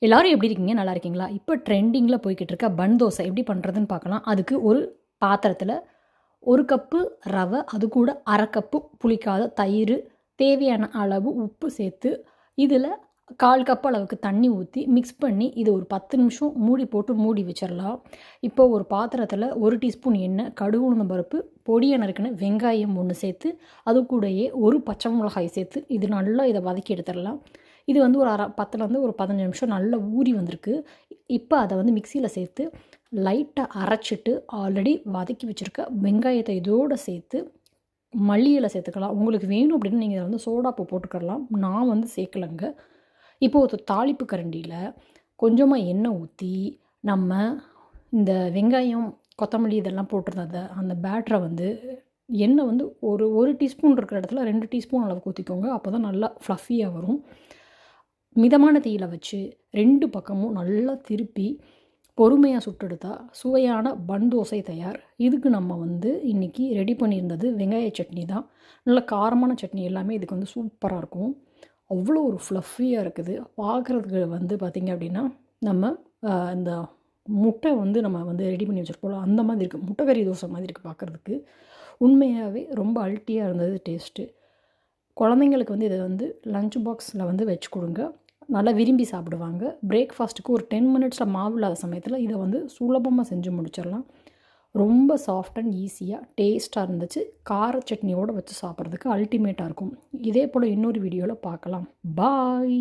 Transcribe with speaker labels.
Speaker 1: எல்லாரும் எப்படி இருக்கீங்க? நல்லா இருக்கீங்களா? இப்போ ட்ரெண்டிங்கில் போய்க்கிட்டு இருக்க பன் தோசை எப்படி பண்ணுறதுன்னு பார்க்கலாம். அதுக்கு ஒரு பாத்திரத்தில் 1 கப்பு ரவை, அது கூட 1/2 கப்பு புளிக்காத தயிர், தேவையான அளவு உப்பு சேர்த்து, இதில் 1/4 கப் அளவுக்கு தண்ணி ஊற்றி மிக்ஸ் பண்ணி இது ஒரு 10 நிமிஷம் மூடி போட்டு மூடி வச்சிடலாம். இப்போ ஒரு பாத்திரத்தில் 1 டீஸ்பூன் எண்ணெய், கடுகு, உளுந்தம் பருப்பு, பொடியாக நறுக்கின வெங்காயம் 1 சேர்த்து, அது கூடயே 1 பச்சை மிளகாய் சேர்த்து இது நல்லா இதை வதக்கி எடுத்துடலாம். இது வந்து ஒரு 10லேருந்து ஒரு 15 நிமிஷம் நல்லா ஊறி வந்திருக்கு. இப்போ அதை வந்து மிக்சியில் சேர்த்து லைட்டாக அரைச்சிட்டு ஆல்ரெடி வதக்கி வச்சுருக்க வெங்காயத்தை இதோடு சேர்த்து மல்லி இலை சேர்த்துக்கலாம். உங்களுக்கு வேணும் அப்படின்னு நீங்கள் வந்து சோடாப்பு போட்டுக்கலாம். நான் வந்து சேர்க்கலைங்க. இப்போ ஒரு தாளிப்பு கரண்டியில் கொஞ்சமாக எண்ணெய் ஊற்றி நம்ம இந்த வெங்காயம், கொத்தமல்லி இதெல்லாம் போட்டிருந்த அந்த பேட்டரை வந்து எண்ணெய் வந்து ஒரு டீஸ்பூன் இருக்கிற இடத்துல 2 டீஸ்பூன் அளவுக்கு ஊற்றிக்கோங்க. அப்போ தான் நல்லா ஃப்ளஃபியாக வரும். மிதமான தீயில வச்சு 2 பக்கமும் நல்லா திருப்பி பொறுமையாக சுட்டெடுத்தா சுவையான பன் தோசை தயார். இதுக்கு நம்ம வந்து இன்றைக்கி ரெடி பண்ணியிருந்தது வெங்காய சட்னி தான். நல்ல காரமான சட்னி எல்லாமே இதுக்கு வந்து சூப்பராக இருக்கும். அவ்வளோ ஒரு ஃப்ளஃபியாக இருக்குது. பார்க்குறதுக்கு வந்து பார்த்திங்க அப்படின்னா நம்ம இந்த முட்டை வந்து நம்ம வந்து ரெடி பண்ணி வச்சுருப்போம்ல அந்த மாதிரி இருக்குது. முட்டை கறி தோசை மாதிரி இருக்குது பார்க்குறதுக்கு. உண்மையாகவே ரொம்ப அல்ட்டியாக இருந்தது டேஸ்ட்டு. குழந்தைங்களுக்கு வந்து இதை வந்து லஞ்ச் பாக்ஸில் வந்து வச்சு கொடுங்க. நல்லா விரும்பி சாப்பிடுவாங்க. பிரேக்ஃபாஸ்ட்டுக்கு ஒரு 10 மினிட்ஸில் மாவு இல்லாத சமயத்தில் இதை வந்து சுலபமாக செஞ்சு முடிச்சிடலாம். ரொம்ப சாஃப்ட் அண்ட் ஈஸியாக டேஸ்ட்டாக இருந்துச்சு. கார சட்னியோடு வச்சு சாப்பிட்றதுக்கு அல்டிமேட்டாக இருக்கும். இதே போல் இன்னொரு வீடியோவில் பார்க்கலாம். பாய்.